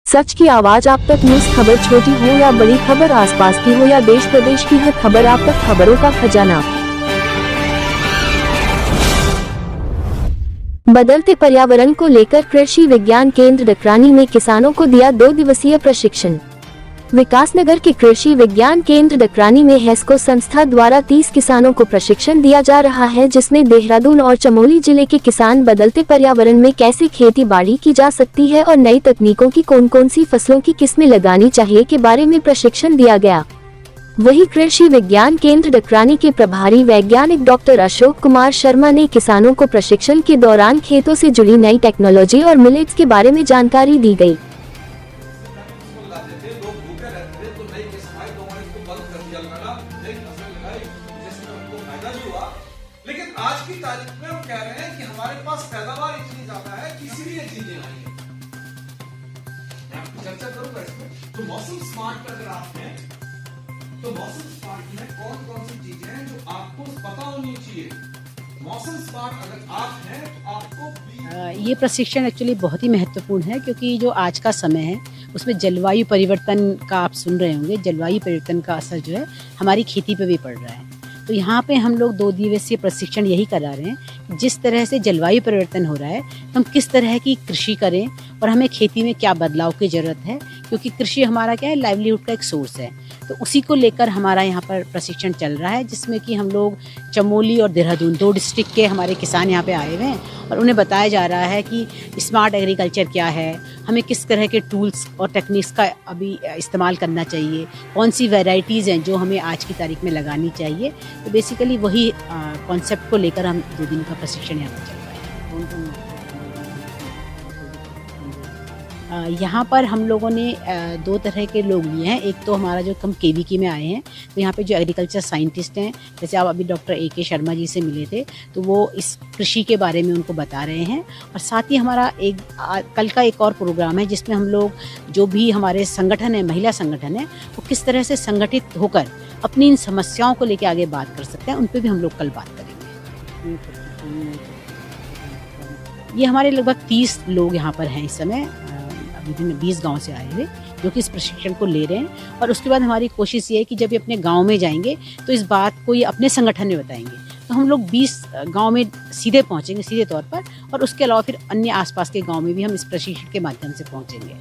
सच की आवाज आप तक। न्यूज खबर छोटी हो या बड़ी खबर, आसपास की हो या देश प्रदेश की, हर खबर आप तक। खबरों का खजाना। बदलते पर्यावरण को लेकर कृषि विज्ञान केंद्र डकरानी में किसानों को दिया 2 दिवसीय प्रशिक्षण। विकासनगर के कृषि विज्ञान केंद्र डकरानी में हेस्को संस्था द्वारा 30 किसानों को प्रशिक्षण दिया जा रहा है, जिसमें देहरादून और चमोली जिले के किसान बदलते पर्यावरण में कैसे खेती बाड़ी की जा सकती है और नई तकनीकों की कौन कौन सी फसलों की किस्में लगानी चाहिए के बारे में प्रशिक्षण दिया गया। वहीं कृषि विज्ञान केंद्र डकरानी के प्रभारी वैज्ञानिक डॉक्टर अशोक कुमार शर्मा ने किसानों को प्रशिक्षण के दौरान खेतों से जुड़ी नई टेक्नोलॉजी और मिलेट्स के बारे में जानकारी दी गई। लेकिन आज की तारीख में हम कह रहे हैं कि हमारे पास पैदावार इतनी ज्यादा है कि इसीलिए चीजें आई हैं। मैं आपकी चर्चा करूंगा इसमें। तो मौसम स्मार्ट पर अगर आप हैं तो मौसम स्मार्ट में कौन कौन सी चीजें हैं जो आपको पता होनी चाहिए। मौसम स्मार्ट अगर आप हैं तो आपको ये प्रशिक्षण एक्चुअली बहुत ही महत्वपूर्ण है, क्योंकि जो आज का समय है उसमें जलवायु परिवर्तन का आप सुन रहे होंगे। जलवायु परिवर्तन का असर जो है हमारी खेती पे भी पड़ रहा है। तो यहाँ पे हम लोग 2 दिवसीय प्रशिक्षण यही करा रहे हैं, जिस तरह से जलवायु परिवर्तन हो रहा है तो हम किस तरह की कृषि करें और हमें खेती में क्या बदलाव की ज़रूरत है, क्योंकि कृषि हमारा क्या है, लाइवलीहुड का एक सोर्स है। तो उसी को लेकर हमारा यहाँ पर प्रशिक्षण चल रहा है, जिसमें कि हम लोग चमोली और देहरादून 2 डिस्ट्रिक्ट के हमारे किसान यहाँ पे आए हुए हैं और उन्हें बताया जा रहा है कि स्मार्ट एग्रीकल्चर क्या है, हमें किस तरह के टूल्स और टेक्निक्स का अभी इस्तेमाल करना चाहिए, कौन सी वैरायटीज़ हैं जो हमें आज की तारीख में लगानी चाहिए। तो बेसिकली वही कॉन्सेप्ट को लेकर हम 2 दिन का प्रशिक्षण यहाँ पर चल रहा है। यहाँ पर हम लोगों ने 2 तरह के लोग लिए हैं। एक तो हमारा जो हम केवीकी में आए हैं, तो यहाँ पे जो एग्रीकल्चर साइंटिस्ट हैं, जैसे आप अभी डॉक्टर AK शर्मा जी से मिले थे, तो वो इस कृषि के बारे में उनको बता रहे हैं। और साथ ही हमारा कल का एक और प्रोग्राम है, जिसमें हम लोग जो भी हमारे संगठन है, महिला संगठन है, वो किस तरह से संगठित होकर अपनी इन समस्याओं को लेकर आगे बात कर सकते हैं, उन पर भी हम लोग कल बात करेंगे। ये हमारे लगभग 30 लोग यहाँ पर हैं इस समय, विभिन्न 20 गांव से आए हुए, जो कि इस प्रशिक्षण को ले रहे हैं। और उसके बाद हमारी कोशिश ये है कि जब ये अपने गांव में जाएंगे तो इस बात को ये अपने संगठन में बताएंगे। तो हम लोग 20 गांव में सीधे पहुंचेंगे, सीधे तौर पर, और उसके अलावा फिर अन्य आसपास के गांव में भी हम इस प्रशिक्षण के माध्यम से पहुंचेंगे।